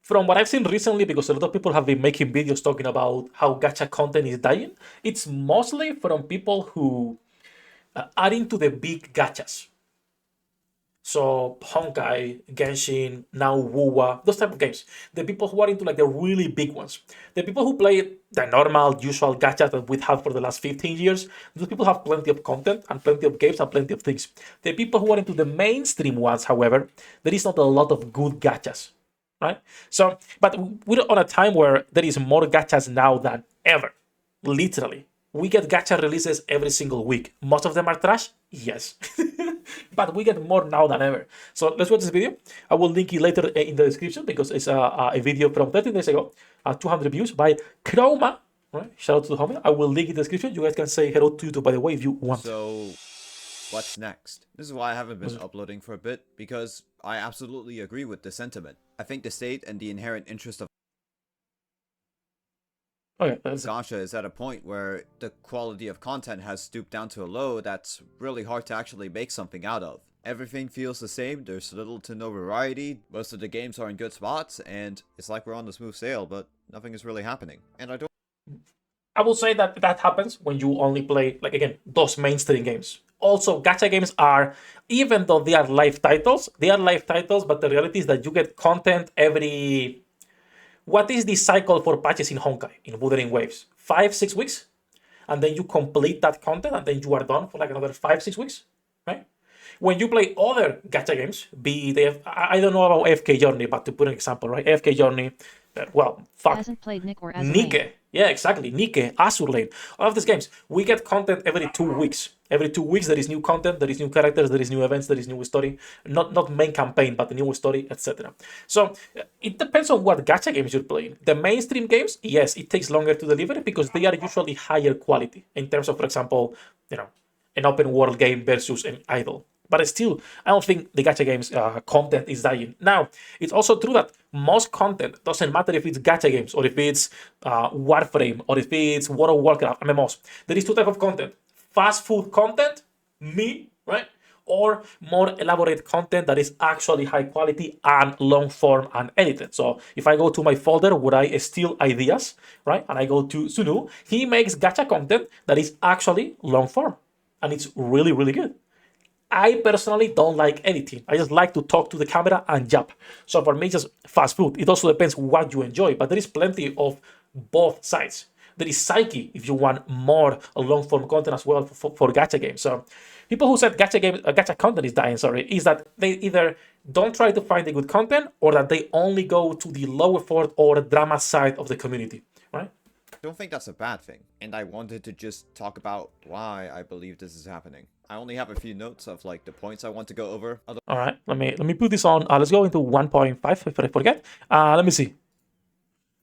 From what I've seen recently, because a lot of people have been making videos talking about how gacha content is dying, it's mostly from people who are into the big gachas. So Honkai, Genshin, now Wuwa, those type of games. The people who are into like the really big ones. The people who play the normal, usual gacha that we've had for the last 15 years, those people have plenty of content and plenty of games and plenty of things. The people who are into the mainstream ones, however, there is not a lot of good gachas, right? So, but we're on a time where there is more gachas now than ever, literally. We get gacha releases every single week. Most of them are trash, yes. But we get more now than ever. So let's watch this video. I will link it later in the description because it's a video from 13 days ago, 200 views by Chroma. Right? Shout out to the homie. I will link in the description. You guys can say hello to YouTube, by the way, if you want. So, what's next? This is why I haven't been uploading for a bit, because I absolutely agree with the sentiment. I think the state and the inherent interest of Gacha is at a point where the quality of content has stooped down to a low that's really hard to actually make something out of. Everything feels the same, there's little to no variety, most of the games are in good spots, and it's like we're on the smooth sail, but nothing is really happening. And I will say that that happens when you only play, like again, those mainstream games. Also, gacha games are, even though they are live titles, but the reality is that you get content every... What is the cycle for patches in Honkai, in Wuthering Waves? 5-6 weeks? And then you complete that content and then you are done for like another 5-6 weeks, right? When you play other gacha games, be they, I don't know about AFK Journey, but to put an example, right? AFK Journey, well, fuck. Hasn't played Nick or Azur Nike. Lane. Yeah, exactly. Nike, Azur Lane. All of these games, we get content every 2 weeks. Every 2 weeks, there is new content, there is new characters, there is new events, there is new story. Not main campaign, but the new story, etc. So it depends on what gacha games you're playing. The mainstream games, yes, it takes longer to deliver because they are usually higher quality in terms of, for example, an open world game versus an idle. But still, I don't think the gacha games content is dying. Now, it's also true that most content, doesn't matter if it's gacha games or if it's Warframe or if it's World of Warcraft, MMOs. There is two types of content. Fast food content, right? Or more elaborate content that is actually high quality and long form and edited. So if I go to my folder where I steal ideas, right? And I go to Sunu, he makes gacha content that is actually long form. And it's really, really good. I personally don't like editing. I just like to talk to the camera and jump. So for me, just fast food. It also depends what you enjoy, but there is plenty of both sides. There is Psyche if you want more long-form content as well for gacha games. So people who said gacha content is dying, is that they either don't try to find the good content or that they only go to the low effort or drama side of the community, right? I don't think that's a bad thing, and I wanted to just talk about why I believe this is happening. I only have a few notes of like the points I want to go over. All right, let me put this on. Let's go into 1.5 if I forget. Let me see.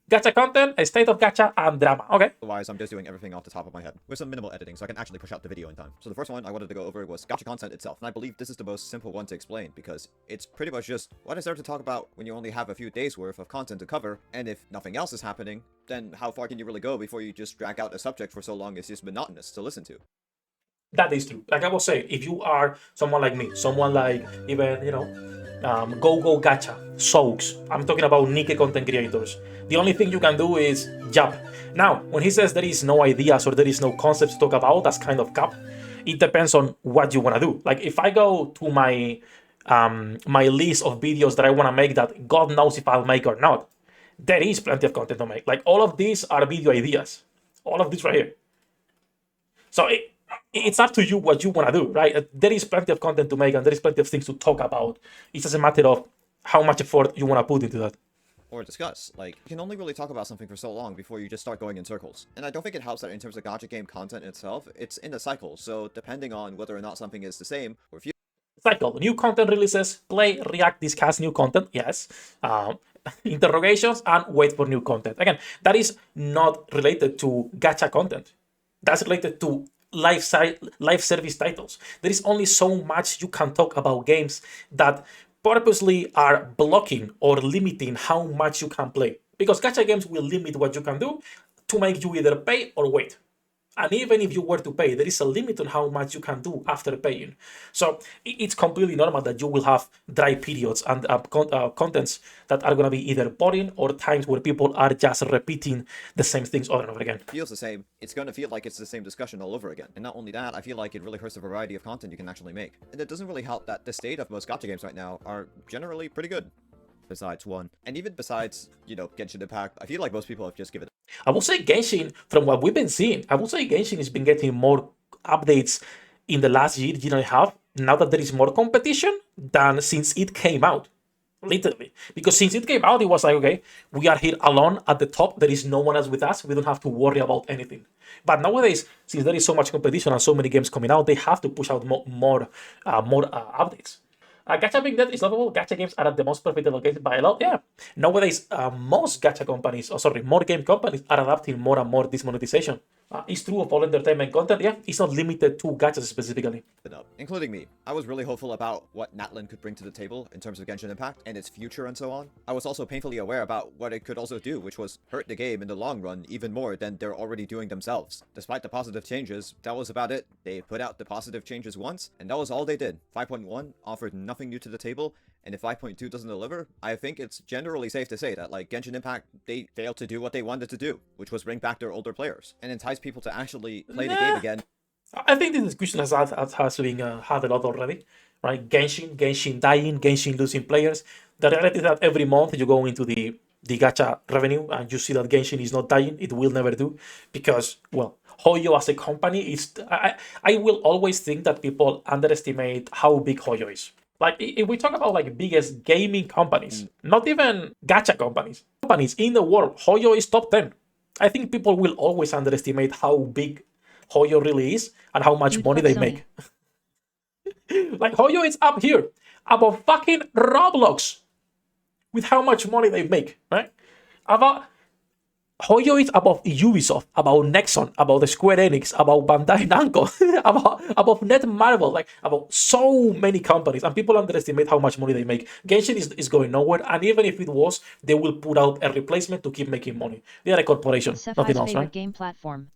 Gacha content, a state of gacha, and drama. Okay. Otherwise, I'm just doing everything off the top of my head with some minimal editing so I can actually push out the video in time. So the first one I wanted to go over was gacha content itself, and I believe this is the most simple one to explain because it's pretty much just what is there to talk about when you only have a few days worth of content to cover, and if nothing else is happening, then how far can you really go before you just drag out a subject for so long it's just monotonous to listen to? That is true. Like I was saying, if you are someone like me, someone like even, Go Gacha, Soaks, I'm talking about Nike content creators. The only thing you can do is jump. Now, when he says there is no ideas or there is no concepts to talk about, that's kind of cap. It depends on what you want to do. Like if I go to my my list of videos that I want to make that God knows if I'll make or not, there is plenty of content to make. Like all of these are video ideas. All of this right here. So it's up to you what you want to do, right? There is plenty of content to make and there is plenty of things to talk about. It's just a matter of how much effort you want to put into that. Or discuss. Like, you can only really talk about something for so long before you just start going in circles. And I don't think it helps that in terms of gacha game content itself, it's in a cycle. So depending on whether or not something is the same, or if you... Cycle. New content releases, play, react, discuss new content, yes. Interrogations, and wait for new content. Again, that is not related to gacha content. That's related to live service titles. There is only so much you can talk about games that purposely are blocking or limiting how much you can play. Because gacha games will limit what you can do to make you either pay or wait. And even if you were to pay, there is a limit on how much you can do after paying. So it's completely normal that you will have dry periods and contents that are going to be either boring or times where people are just repeating the same things over and over again. Feels the same, it's going to feel like it's the same discussion all over again. And not only that, I feel like it really hurts the variety of content you can actually make. And it doesn't really help that the state of most gacha games right now are generally pretty good. Besides one. And even besides, Genshin Impact, I feel like most people have just given I will say Genshin, from what we've been seeing, I will say Genshin has been getting more updates in the last year and a half, now that there is more competition than since it came out. Literally. Because since it came out, it was like, okay, we are here alone at the top. There is no one else with us. We don't have to worry about anything. But nowadays, since there is so much competition and so many games coming out, they have to push out more updates. Gacha being dead is lovable. Gacha games are the most profitable games by a lot. Yeah. Nowadays, most gacha companies, more game companies are adapting more and more this monetization. It's true of all entertainment content. Yeah, it's not limited to gachas specifically. Up, including me. I was really hopeful about what Natlan could bring to the table in terms of Genshin Impact and its future and so on. I was also painfully aware about what it could also do, which was hurt the game in the long run even more than they're already doing themselves. Despite the positive changes, that was about it. They put out the positive changes once, and that was all they did. 5.1 offered nothing new to the table, and if 5.2 doesn't deliver, I think it's generally safe to say that, like, Genshin Impact, they failed to do what they wanted to do, which was bring back their older players and entice people to actually play the game again. I think this discussion has been had a lot already, right? Genshin dying, Genshin losing players. The reality is that every month you go into the gacha revenue and you see that Genshin is not dying. It will never do because, well, Hoyo as a company is. I will always think that people underestimate how big Hoyo is. Like if we talk about like biggest gaming companies, not even gacha companies in the world, Hoyo is top 10. I think people will always underestimate how big Hoyo really is and how much money they make. Like Hoyo is up here above fucking Roblox with how much money they make, right? About Hoyo is above Ubisoft, about Nexon, about the Square Enix, about Bandai Namco, about Netmarble, like about so many companies, and people underestimate how much money they make. Genshin is going nowhere, and even if it was, they will put out a replacement to keep making money. They are a corporation, Sefhi's nothing else, favorite right? game platform.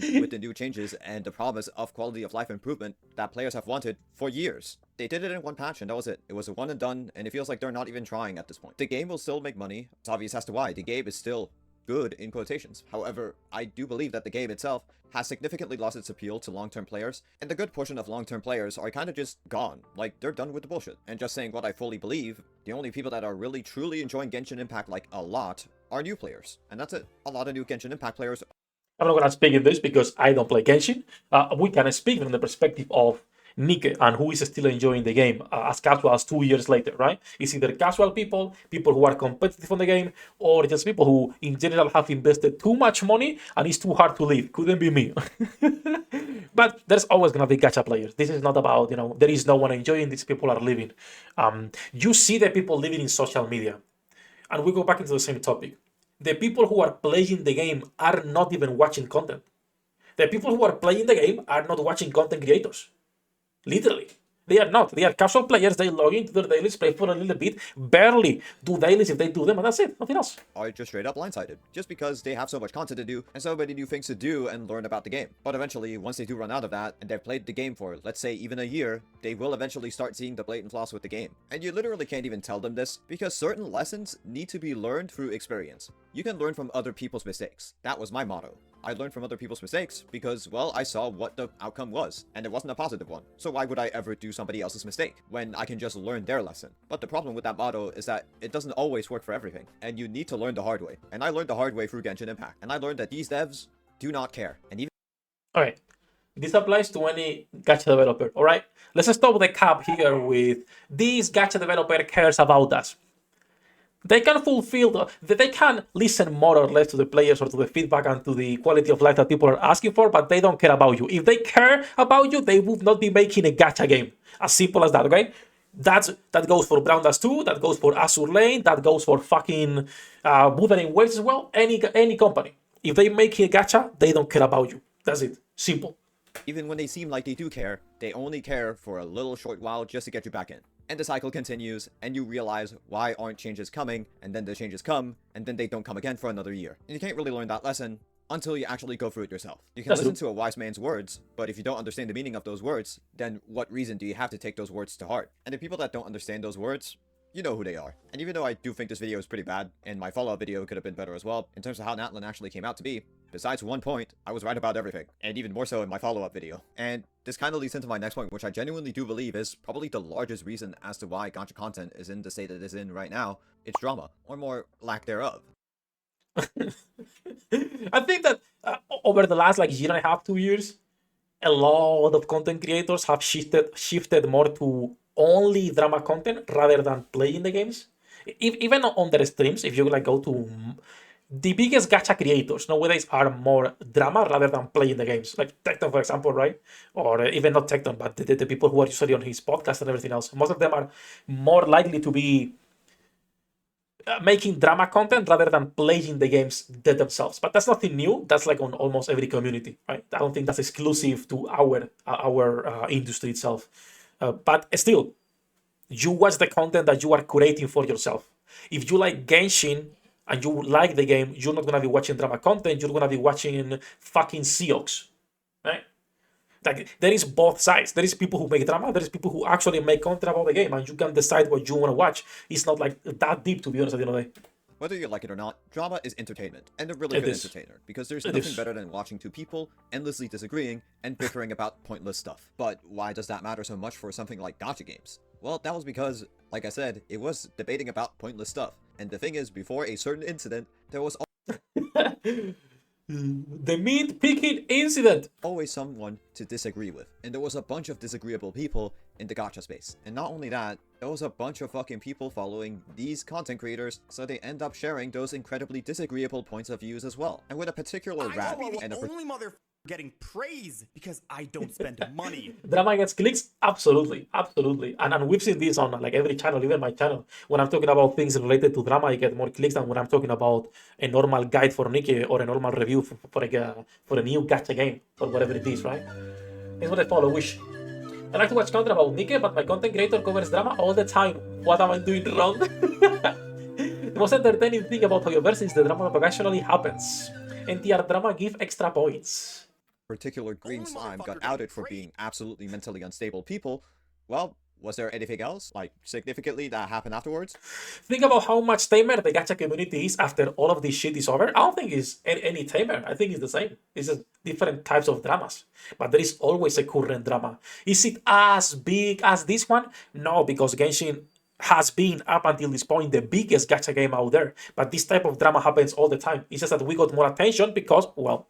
With the new changes and the promise of quality of life improvement that players have wanted for years. They did it in one patch and that was it. It was a one and done, and it feels like they're not even trying at this point. The game will still make money. It's obvious as to why. The game is still good in quotations. However, I do believe that the game itself has significantly lost its appeal to long-term players, and a good portion of long-term players are kind of just gone. Like, they're done with the bullshit. And just saying what I fully believe, the only people that are really truly enjoying Genshin Impact like a lot are new players. And that's it. A lot of new Genshin Impact players. I'm not gonna speak in this because I don't play Genshin. We can speak from the perspective of Nick and who is still enjoying the game as casual as 2 years later, right? It's either casual people who are competitive on the game, or just people who in general have invested too much money and it's too hard to leave. Couldn't be me. But there's always gonna be gacha players. This is not about, there is no one enjoying this, people are leaving. You see the people living in social media. And we go back into the same topic. The people who are playing the game are not even watching content. The people who are playing the game are not watching content creators. Literally. They are not. They are casual players. They log into their dailies, play for a little bit, barely do dailies if they do them, and that's it. Nothing else. Are just straight up blindsided. Just because they have so much content to do and so many new things to do and learn about the game. But eventually, once they do run out of that and they've played the game for, let's say, even a year, they will eventually start seeing the blatant flaws with the game. And you literally can't even tell them this because certain lessons need to be learned through experience. You can learn from other people's mistakes. That was my motto. I learned from other people's mistakes because, well, I saw what the outcome was, and it wasn't a positive one. So why would I ever do somebody else's mistake when I can just learn their lesson? But the problem with that motto is that it doesn't always work for everything, and you need to learn the hard way. And I learned the hard way through Genshin Impact, and I learned that these devs do not care. And even Alright. This applies to any gacha developer, alright? Let's stop the cap here with this gacha developer cares about us. They can they can listen more or less to the players or to the feedback and to the quality of life that people are asking for, but they don't care about you. If they care about you, they would not be making a gacha game. As simple as that, okay? That goes for Brown Dash 2, that goes for Azur Lane, that goes for fucking Wuthering Waves as well. Any company. If they make a gacha, they don't care about you. That's it. Simple. even when they seem like they do care, they only care for a little short while just to get you back in. And the cycle continues, and you realize why aren't changes coming, and then the changes come, and then they don't come again for another year. And you can't really learn that lesson until you actually go through it yourself. You can That's listen true. to a wise man's words, but if you don't understand the meaning of those words, then what reason do you have to take those words to heart? And the people that don't understand those words, you know who they are. And even though I do think this video is pretty bad, and my follow-up video could have been better as well, in terms of how Natlin actually came out to be, besides one point, I was right about everything, and even more so in my follow-up video. And this kind of leads into my next point, which I genuinely do believe is probably the largest reason as to why gacha content is in the state it is in right now. It's drama, or more lack thereof. I think that over the last like year and a half, 2 years, a lot of content creators have shifted more to only drama content rather than playing the games. Even on their streams, if you like go to the biggest gacha creators nowadays are more drama rather than playing the games. Like Tecton, for example, right? Or even not Tecton, but the people who are usually on his podcast and everything else. Most of them are more likely to be making drama content rather than playing the games themselves. But that's nothing new. That's like on almost every community, right? I don't think that's exclusive to our industry itself. But still, you watch the content that you are curating for yourself. If you like Genshin and you like the game, you're not gonna be watching drama content. You're gonna be watching fucking Seox, right? Like there is both sides. There is people who make drama. There is people who actually make content about the game, and you can decide what you want to watch. It's not like that deep, to be honest. At the end of the day, Whether you like it or not, drama is entertainment, and a really it good is. entertainer, because there's It nothing is. better than watching two people endlessly disagreeing and bickering about pointless stuff. But why does that matter so much for something like gacha games? Well, that was because, like I said, it was debating about pointless stuff. And the thing is, before a certain incident, there was The meat picking incident. always someone to disagree with. And there was a bunch of disagreeable people in the gacha space. And not only that, there was a bunch of fucking people following these content creators, so they end up sharing those incredibly disagreeable points of views as well. And with a particular I rap should be and the a only mother getting praise because I don't spend money. Drama gets clicks, absolutely, absolutely, and we've seen this on like every channel, even my channel. When I'm talking about things related to drama, I get more clicks than when I'm talking about a normal guide for Nikkei or a normal review for a new gacha game or whatever it is, right? It's what I follow. Wish. I like to watch content about Nikkei, but my content creator covers drama all the time. What am I doing wrong? The most entertaining thing about Hoyoverse is the drama that occasionally happens. NTR drama give extra points. particular green Only slime motherfucker got getting outed for praise. being absolutely mentally unstable people, well, was there anything else, like, significantly that happened afterwards? Think about how much tamer the gacha community is after all of this shit is over. I don't think it's any tamer. I think it's the same. It's just different types of dramas. But there is always a current drama. Is it as big as this one? No, because Genshin has been, up until this point, the biggest gacha game out there. But this type of drama happens all the time. It's just that we got more attention because, well,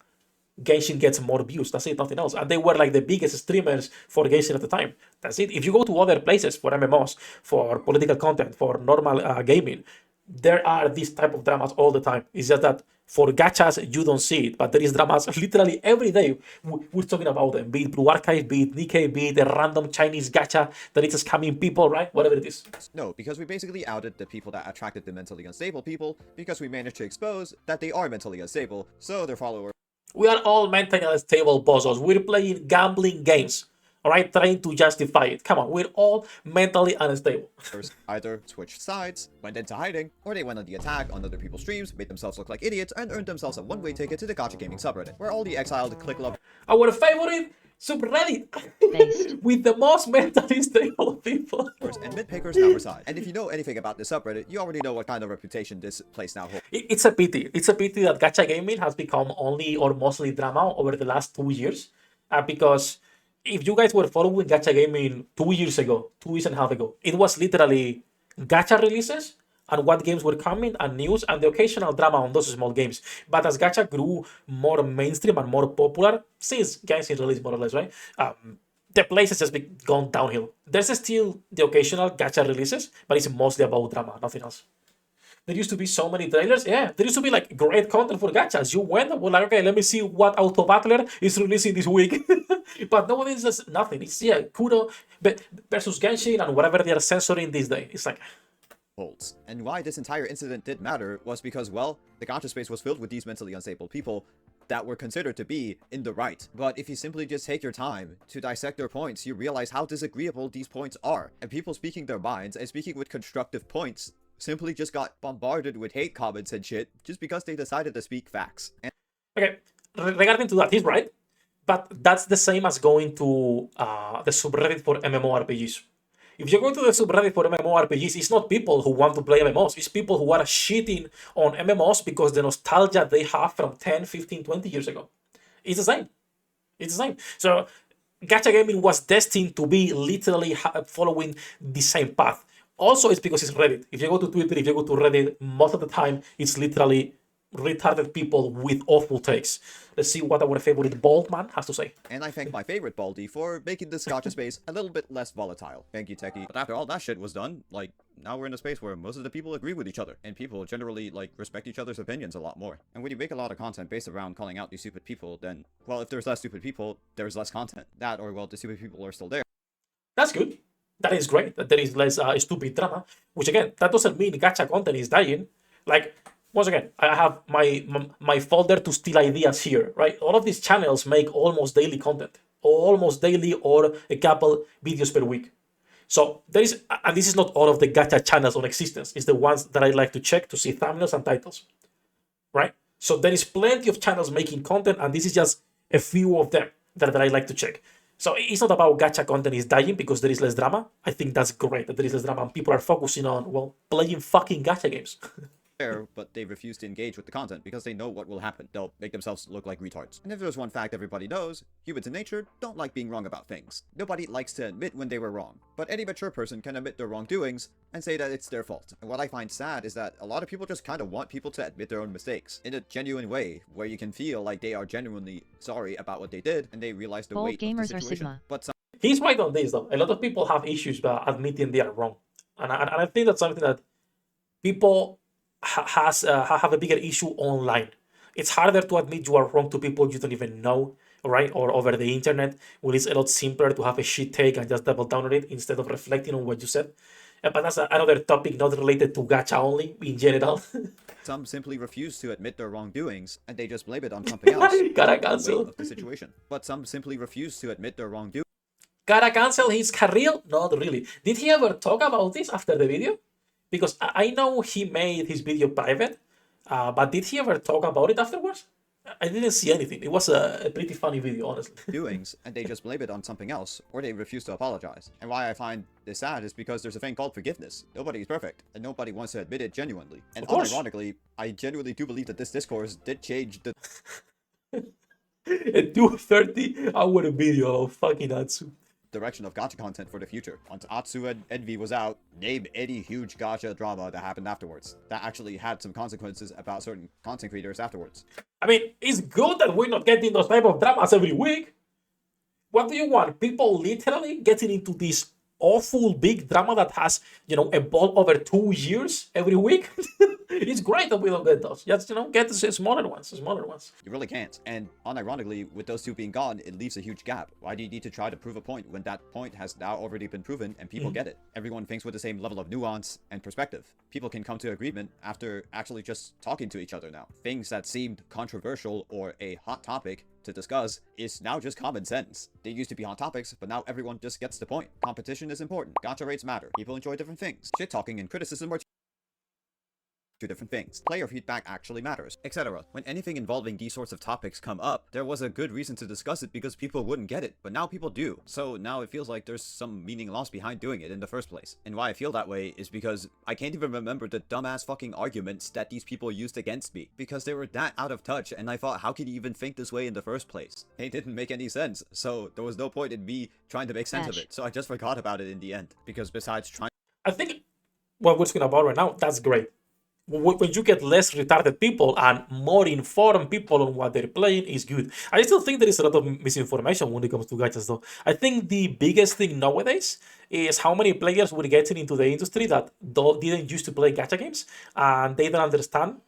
Genshin gets more views. That's it, nothing else. And they were like the biggest streamers for Genshin at the time. That's it. If you go to other places for MMOs, for political content, for normal gaming, there are these type of dramas all the time. It's just that for gachas, you don't see it. But there is dramas literally every day. We're talking about them. Be it Blue Archive, be it Nikkei, be it a random Chinese gacha that is scamming people, right? Whatever it is. No, because we basically outed the people that attracted the mentally unstable people, because we managed to expose that they are mentally unstable, so their followers We are all mentally unstable bozos. We're playing gambling games, all right, trying to justify it. Come on, we're all mentally unstable. either switched sides, went into hiding, or they went on the attack on other people's streams, made themselves look like idiots, and earned themselves a one-way ticket to the Gacha Gaming subreddit, where all the exiled click lovers Our favorite subreddit with the most mentally stable people. and mid-pickers now reside. And if you know anything about this subreddit, you already know what kind of reputation this place now holds. It's a pity. It's a pity that gacha gaming has become only or mostly drama over the last 2 years. Because if you guys were following gacha gaming 2 years ago, 2 years and a half ago, it was literally gacha releases and what games were coming and news and the occasional drama on those small games. But as gacha grew more mainstream and more popular, since Genshin released more or less, right? The place has just gone downhill. There's still the occasional gacha releases, but it's mostly about drama, nothing else. There used to be so many trailers. Yeah, there used to be like great content for gachas. You went, well, like, okay, let me see what Auto Battler is releasing this week. But nowadays, there's nothing. It's, yeah, Kuro versus Genshin and whatever they are censoring this day. It's like, holds. And why this entire incident did matter was because, well, the gacha space was filled with these mentally unstable people that were considered to be in the right. But if you simply just take your time to dissect their points, you realize how disagreeable these points are. And people speaking their minds and speaking with constructive points simply just got bombarded with hate comments and shit just because they decided to speak facts. Okay, regarding to that, he's right. But that's the same as going to the subreddit for MMORPGs. If you go to the subreddit for MMORPGs, it's not people who want to play MMOs. It's people who are shitting on MMOs because the nostalgia they have from 10, 15, 20 years ago. It's the same. It's the same. So gacha gaming was destined to be literally following the same path. Also, it's because it's Reddit. If you go to Twitter, if you go to Reddit, most of the time it's literally retarded people with awful takes. Let's see what our favorite bald man has to say. And I thank my favorite Baldy for making this gacha space a little bit less volatile. Thank you, Techie. But after all that shit was done, like, now we're in a space where most of the people agree with each other, and people generally, like, respect each other's opinions a lot more. And when you make a lot of content based around calling out these stupid people, then, well, if there's less stupid people, there's less content. That, or, well, the stupid people are still there. That's good. That is great. That there is less stupid drama. Which again, that doesn't mean gacha content is dying. Like, once again, I have my folder to steal ideas here, right? All of these channels make almost daily content, almost daily or a couple videos per week. So there is, and this is not all of the gacha channels on existence. It's the ones that I like to check to see thumbnails and titles, right? So there is plenty of channels making content, and this is just a few of them that I like to check. So it's not about gacha content is dying because there is less drama. I think that's great that there is less drama and people are focusing on, well, playing fucking gacha games. But they refuse to engage with the content because they know what will happen. They'll make themselves look like retards. And if there's one fact everybody knows, humans in nature don't like being wrong about things. Nobody likes to admit when they were wrong. But any mature person can admit their wrongdoings and say that it's their fault. And what I find sad is that a lot of people just kind of want people to admit their own mistakes in a genuine way, where you can feel like they are genuinely sorry about what they did and they realize the Bold weight of the gamers are situation. Sigma. But He's right on this though. A lot of people have issues about admitting they are wrong. And I think that's something that people have a bigger issue online. It's harder to admit you are wrong to people you don't even know, right? Or over the internet, where it's a lot simpler to have a shit take and just double down on it instead of reflecting on what you said. But that's another topic not related to gacha only in general. some simply refuse to admit their wrongdoings and they just blame it on something else. Gotta The cancel. weight of the situation. But some simply refuse to admit their wrongdoings. Gotta cancel his career? Not really. Did he ever talk about this after the video? Because I know he made his video private, but did he ever talk about it afterwards? I didn't see anything. It was a pretty funny video, honestly. Doings and they just blame it on something else, or they refuse to apologize. And why I find this sad is because there's a thing called forgiveness. Nobody is perfect, and nobody wants to admit it genuinely. And Of course. unironically, I genuinely do believe that this discourse did change the A 230-hour video of fucking Atsu. direction of gacha content for the future. Once Atsu and Envy was out, name any huge gacha drama that happened afterwards. That actually had some consequences about certain content creators afterwards. I mean, it's good that we're not getting those type of dramas every week. What do you want? People literally getting into this awful big drama that has, evolved over 2 years every week? It's great that we don't get those. Just, get the smaller ones. You really can't. And unironically, with those two being gone, it leaves a huge gap. Why do you need to try to prove a point when that point has now already been proven and people get it? Everyone thinks with the same level of nuance and perspective. People can come to agreement after actually just talking to each other now. Things that seemed controversial or a hot topic to discuss is now just common sense. They used to be hot topics, but now everyone just gets the point. Competition is important. Gacha rates matter. People enjoy different things. Shit talking and criticism are two different things. Player feedback actually matters, etc. When anything involving these sorts of topics come up, there was a good reason to discuss it because people wouldn't get it, but now people do. So now it feels like there's some meaning lost behind doing it in the first place. And why I feel that way is because I can't even remember the dumbass fucking arguments that these people used against me, because they were that out of touch, and I thought, how can you even think this way in the first place? They didn't make any sense, so there was no point in me trying to make sense of it. So I just forgot about it in the end, because besides trying I think what we're talking about right now, that's great. When you get less retarded people and more informed people on what they're playing is good. I still think there is a lot of misinformation when it comes to gachas though. I think the biggest thing nowadays is how many players were getting into the industry that didn't used to play gacha games and they don't understand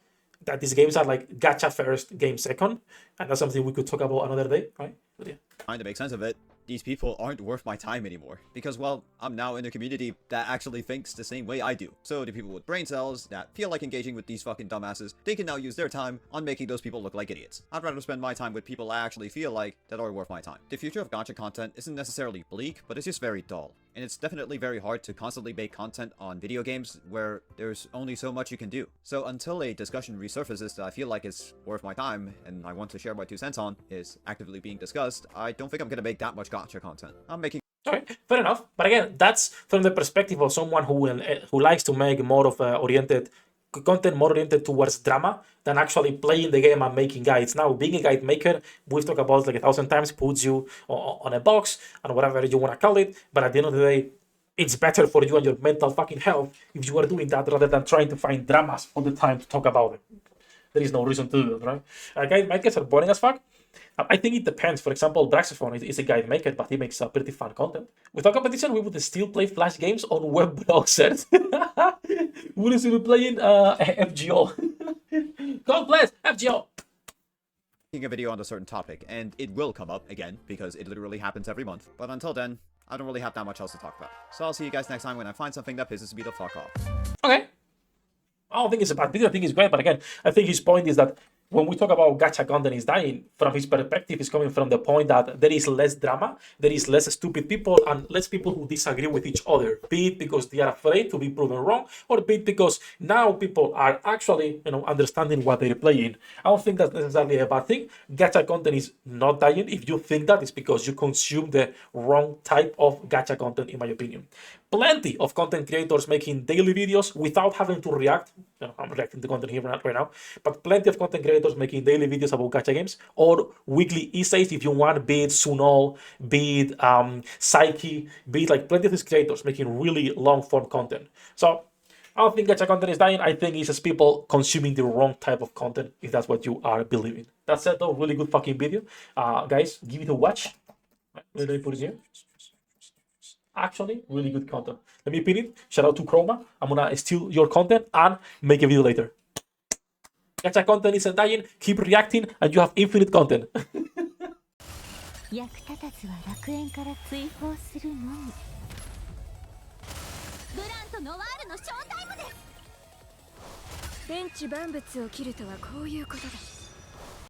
that these games are like gacha first, game second. And that's something we could talk about another day, right? But yeah. trying to make sense of it, these people aren't worth my time anymore. Because, well, I'm now in a community that actually thinks the same way I do. So the people with brain cells that feel like engaging with these fucking dumbasses, they can now use their time on making those people look like idiots. I'd rather spend my time with people I actually feel like that are worth my time. The future of gacha content isn't necessarily bleak, but it's just very dull. And it's definitely very hard to constantly make content on video games where there's only so much you can do. So until a discussion resurfaces that I feel like is worth my time and I want to share my 2 cents on is actively being discussed, I don't think I'm gonna make that much gacha content. I'm making Okay, fair enough. But again, that's from the perspective of someone who likes to make more of content more oriented towards drama than actually playing the game and making guides. Now, being a guide maker, we've talked about like 1,000 times, puts you on a box and whatever you want to call it. But at the end of the day, it's better for you and your mental fucking health if you are doing that rather than trying to find dramas all the time to talk about it. There is no reason to do that, right? Guide makers are boring as fuck. I think it depends. For example, Braxophone is a guide maker, but he makes pretty fun content. Without competition, we would still play Flash games on web browsers. We would still be playing FGO. God bless FGO. a video on a certain topic, and it will come up again, because it literally happens every month. But until then, I don't really have that much else to talk about. So I'll see you guys next time when I find something that pisses me the fuck off. Okay. I don't think it's a bad video. I think it's great. But again, I think his point is that when we talk about gacha content is dying, from his perspective, is coming from the point that there is less drama, there is less stupid people, and less people who disagree with each other. Be it because they are afraid to be proven wrong, or be it because now people are actually, understanding what they're playing. I don't think that's necessarily a bad thing. Gacha content is not dying. If you think that, it's because you consume the wrong type of gacha content, in my opinion. Plenty of content creators making daily videos without having to react. I'm reacting to content here right now, but plenty of content creators making daily videos about gacha games or weekly essays if you want, be it Sunol, be it Psyche, be it like plenty of these creators making really long form content. So I don't think gacha content is dying. I think it's just people consuming the wrong type of content, if that's what you are believing. That said though, really good fucking video. Guys, give it a watch. Let me put it here. Actually, really good content. Let me pin it. Shout out to Chroma. I'm gonna steal your content and make a video later. Gacha content isn't dying. Keep reacting, and you have infinite content. 役立たずは楽園から追放するのみ。ブランとノワールのショータイムです。天地万物を切るとはこういうことだ。